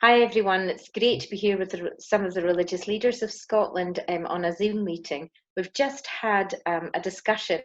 Hi everyone, it's great to be here with some of the religious leaders of Scotland on a Zoom meeting. We've just had a discussion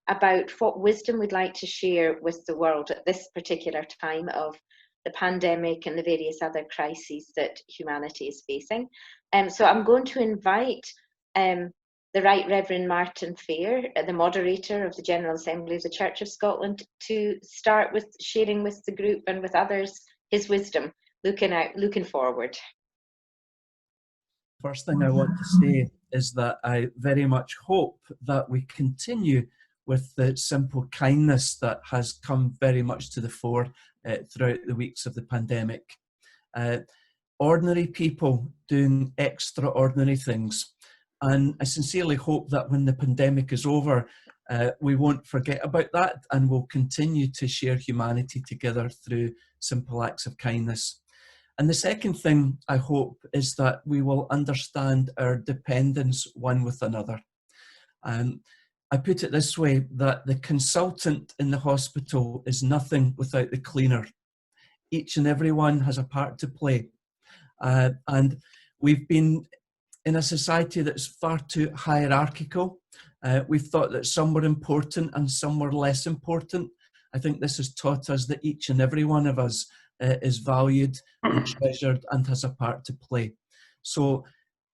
about what wisdom we'd like to share with the world at this particular time of the pandemic and the various other crises that humanity is facing. So I'm going to invite the Right Reverend Martin Fair, the moderator of the General Assembly of the Church of Scotland, to start with sharing with the group and with others his wisdom. Looking forward. First thing I want to say is that I very much hope that we continue with the simple kindness that has come very much to the fore throughout the weeks of the pandemic. Ordinary people doing extraordinary things. And I sincerely hope that when the pandemic is over, we won't forget about that and we'll continue to share humanity together through simple acts of kindness. And the second thing I hope is that we will understand our dependence one with another. I put it this way, that the consultant in the hospital is nothing without the cleaner. Each and every one has a part to play. And we've been in a society that's far too hierarchical. We've thought that some were important and some were less important. I think this has taught us that each and every one of us is valued and treasured and has a part to play. So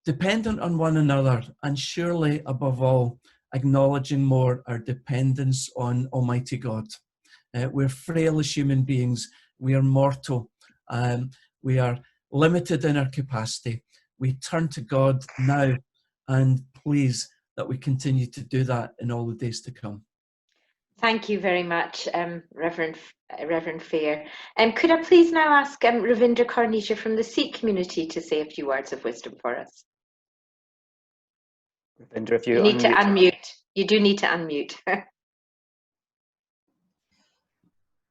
dependent on one another, and surely above all, acknowledging more our dependence on Almighty God. We're frail as human beings, we are mortal, we are limited in our capacity. We turn to God now, and please that we continue to do that in all the days to come. Thank you very much, Reverend Fair. Could I please now ask Ravinder Karnisha from the Sikh community to say a few words of wisdom for us? Ravinder, if you need to unmute. You do need to unmute.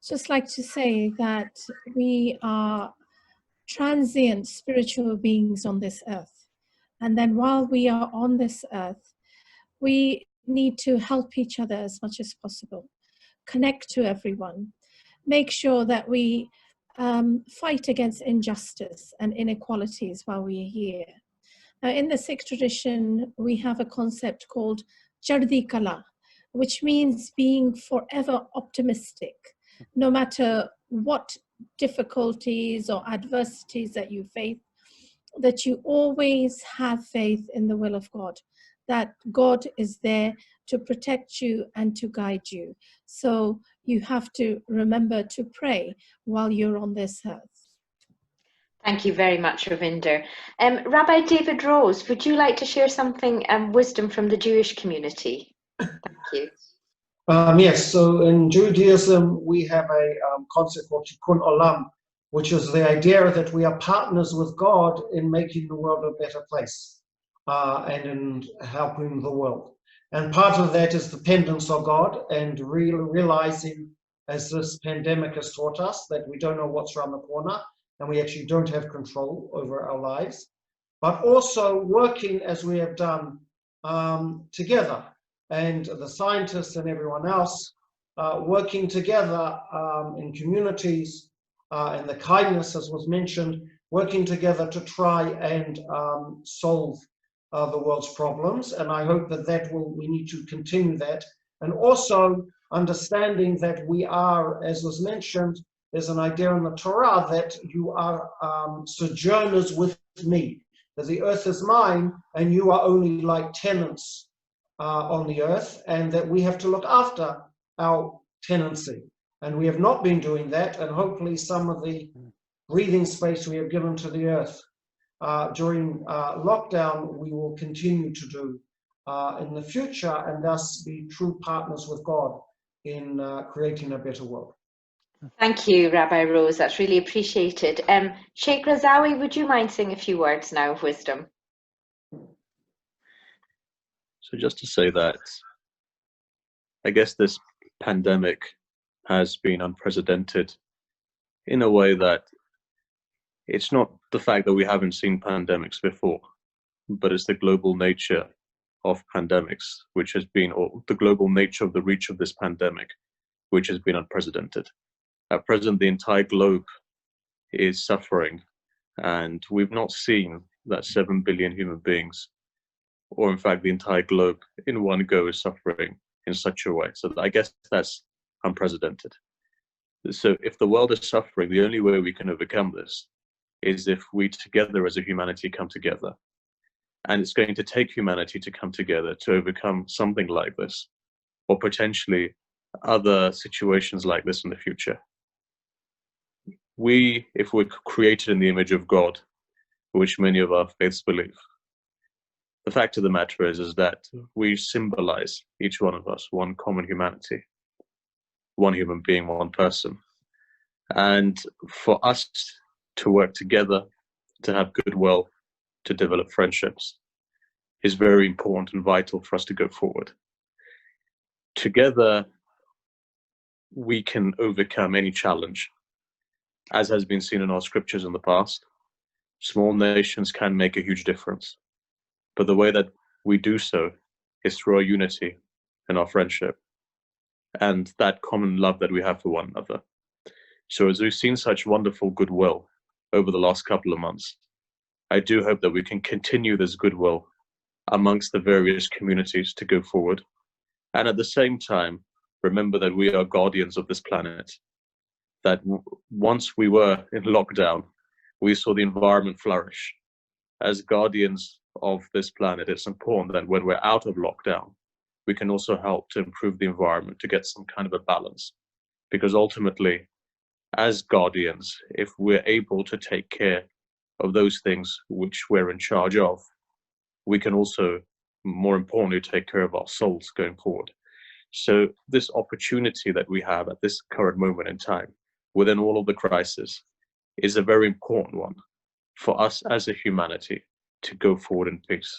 Just like to say that we are transient spiritual beings on this earth. And then while we are on this earth, we need to help each other as much as possible, connect to everyone, make sure that we fight against injustice and inequalities while we are here. Now, in the Sikh tradition, we have a concept called Chardi Kala, which means being forever optimistic, no matter what difficulties or adversities that you face, that you always have faith in the will of God, that God is there to protect you and to guide you. So you have to remember to pray while you're on this earth. Thank you very much, Ravinder. Rabbi David Rose, would you like to share something, wisdom from the Jewish community? Thank you. Yes, so in Judaism, we have a concept called Tikkun Olam, which is the idea that we are partners with God in making the world a better place. And in helping the world. And part of that is dependence on God and realizing, as this pandemic has taught us, that we don't know what's around the corner and we actually don't have control over our lives, but also working as we have done together, and the scientists and everyone else working together in communities, and the kindness, as was mentioned, working together to try and solve the world's problems. And I hope that we need to continue that. And also understanding that we are, as was mentioned, there's an idea in the Torah that you are sojourners with me, that the earth is mine and you are only like tenants on the earth, and that we have to look after our tenancy. And we have not been doing that, and hopefully some of the breathing space we have given to the earth during lockdown, we will continue to do in the future, and thus be true partners with God in creating a better world. Thank you, Rabbi Rose. That's really appreciated. Sheikh Razawi, would you mind saying a few words now of wisdom? So just to say that I guess this pandemic has been unprecedented in a way that it's not the fact that we haven't seen pandemics before, but it's the global nature of pandemics, which has been, or the global nature of the reach of this pandemic, which has been unprecedented. At present, the entire globe is suffering And we've not seen that 7 billion human beings, or in fact the entire globe, in one go is suffering in such a way. So I guess that's unprecedented. So if the world is suffering, the only way we can overcome this is if we together as a humanity come together. And it's going to take humanity to come together to overcome something like this, or potentially other situations like this in the future. If we're created in the image of God, which many of our faiths believe, the fact of the matter is that we symbolize, each one of us, one common humanity, one human being, one person. And for us to work together, to have goodwill, to develop friendships, is very important and vital for us to go forward. Together, we can overcome any challenge. As has been seen in our scriptures in the past, small nations can make a huge difference. But the way that we do so is through our unity and our friendship and that common love that we have for one another. So as we've seen such wonderful goodwill over the last couple of months, I do hope that we can continue this goodwill amongst the various communities to go forward. And at the same time, remember that we are guardians of this planet, that once we were in lockdown, we saw the environment flourish. As guardians of this planet, it's important that when we're out of lockdown, we can also help to improve the environment, to get some kind of a balance. Because ultimately, as guardians, if we're able to take care of those things which we're in charge of, we can also, more importantly, take care of our souls going forward. So this opportunity that we have at this current moment in time, within all of the crisis, is a very important one for us as a humanity to go forward in peace.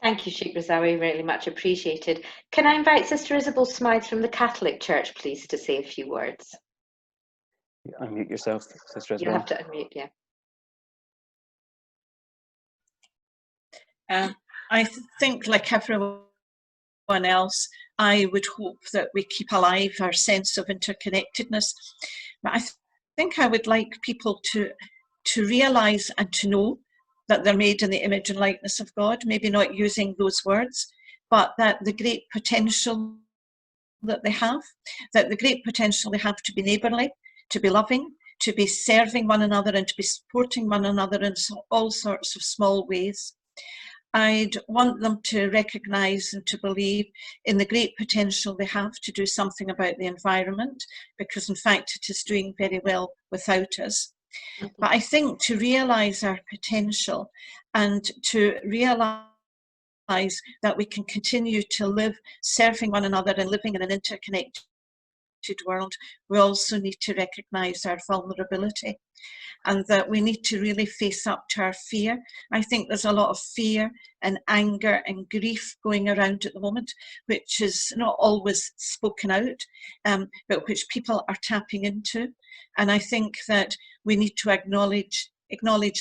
Thank you, Sheikh Razawi, really much appreciated. Can I invite Sister Isabel Smythe from the Catholic Church, please, to say a few words? Unmute yourself, Sister Isabel. You have to unmute, yeah. I think, like everyone else, I would hope that we keep alive our sense of interconnectedness. But I think I would like people to realise and to know that they're made in the image and likeness of God, maybe not using those words, but that the great potential that they have to be neighbourly, to be loving, to be serving one another and to be supporting one another in all sorts of small ways. I'd want them to recognise and to believe in the great potential they have to do something about the environment, because in fact it is doing very well without us. But I think to realise our potential and to realise that we can continue to live serving one another and living in an interconnected world, we also need to recognise our vulnerability, and that we need to really face up to our fear. I think there's a lot of fear and anger and grief going around at the moment, which is not always spoken out, but which people are tapping into. And I think that we need to acknowledge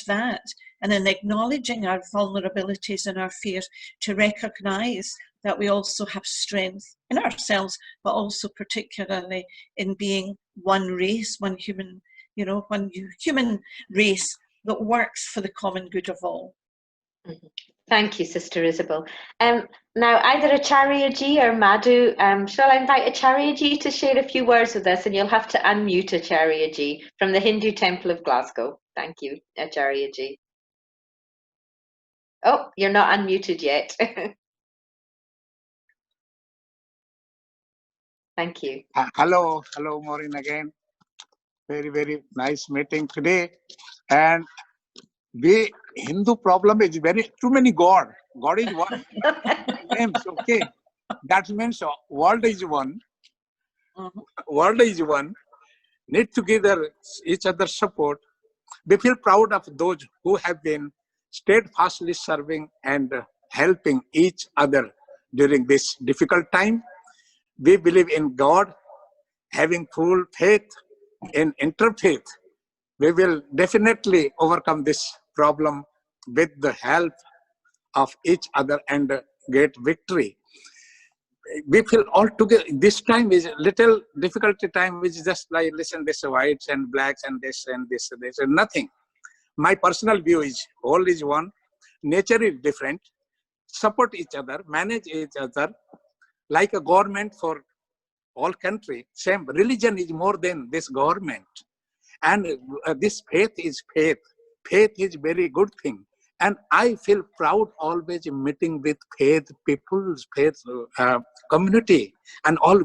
that, and in acknowledging our vulnerabilities and our fears, to recognise that we also have strength in ourselves, but also particularly in being one race, one human race that works for the common good of all. Thank you, Sister Isabel. Now, either Acharya Ji or Madhu, shall I invite Acharya Ji to share a few words with us, and you'll have to unmute Acharya Ji from the Hindu Temple of Glasgow. Thank you, Acharya Ji. Oh, you're not unmuted yet. Thank you. Hello, Maureen again. Very, very nice meeting today. And the Hindu problem is too many God. God is one. Names, okay. That means world is one. World is one. Need to give each other support. We feel proud of those who have been steadfastly serving and helping each other during this difficult time. We believe in God, having full faith in interfaith. We will definitely overcome this problem with the help of each other and get victory. We feel all together. This time is a little difficult time, which is just like, listen, this whites and blacks and this and nothing. My personal view is all is one, nature is different, support each other, manage each other, like a government for all country. Same religion is more than this government. And this faith is faith. Faith is very good thing. And I feel proud always meeting with faith people's faith community and all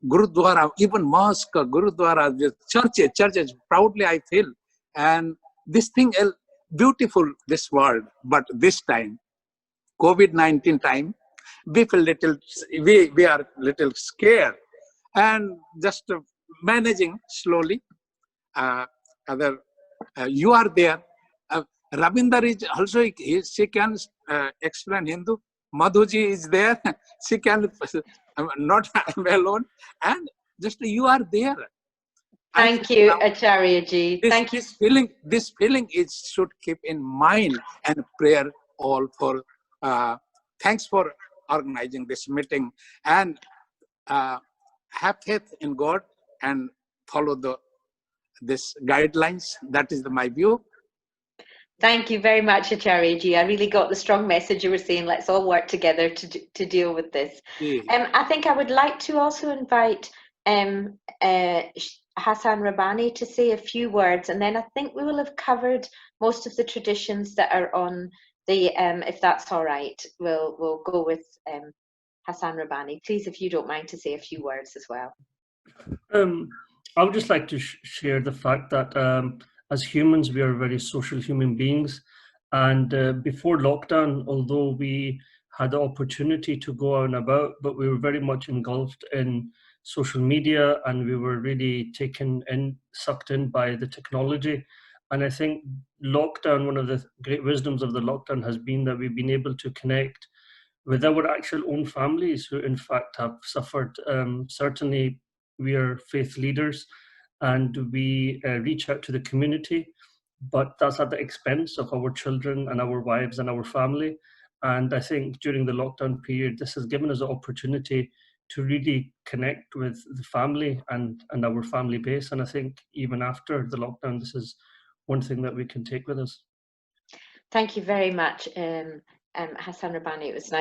Gurudwara, even mosque, Gurudwara, churches, proudly I feel. And this thing is beautiful, this world. But this time, COVID-19 time, we feel we are little scared and just managing slowly. You are there. Ravinder is also, she can explain Hindu. Madhuji is there. She can not alone. And just you are there. Thank you, Acharya Ji. Thank you. This feeling is should keep in mind and prayer all for. Thanks for organizing this meeting and have faith in God and follow this guidelines. That is my view. Thank you very much, Acharya Ji. I really got the strong message you were saying. Let's all work together to deal with this. Yeah. I think I would like to also invite Hassan Rabbani to say a few words, and then I think we will have covered most of the traditions that are on the. If that's all right, we'll go with Hassan Rabbani. Please, if you don't mind, to say a few words as well. I would just like to share the fact that as humans, we are very social human beings. And before lockdown, although we had the opportunity to go out and about, but we were very much engulfed in social media and we were really sucked in by the technology. And I think lockdown, one of the great wisdoms of the lockdown has been that we've been able to connect with our actual own families who in fact have suffered. Certainly we are faith leaders and we reach out to the community, but that's at the expense of our children and our wives and our family. And I think during the lockdown period, this has given us an opportunity to really connect with the family and our family base. And I think even after the lockdown, this is one thing that we can take with us. Thank you very much, Hassan Rabbani. It was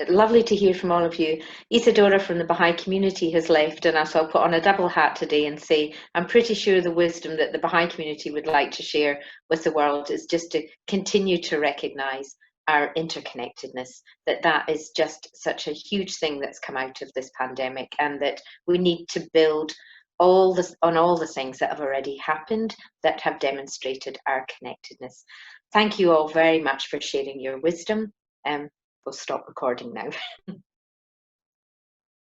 lovely to hear from all of you. Isadora from the Baha'i community has left, and so I'll put on a double hat today and say I'm pretty sure the wisdom that the Baha'i community would like to share with the world is just to continue to recognise our interconnectedness, that is just such a huge thing that's come out of this pandemic, and that we need to build on all the things that have already happened that have demonstrated our connectedness. Thank you all very much for sharing your wisdom. We'll stop recording now.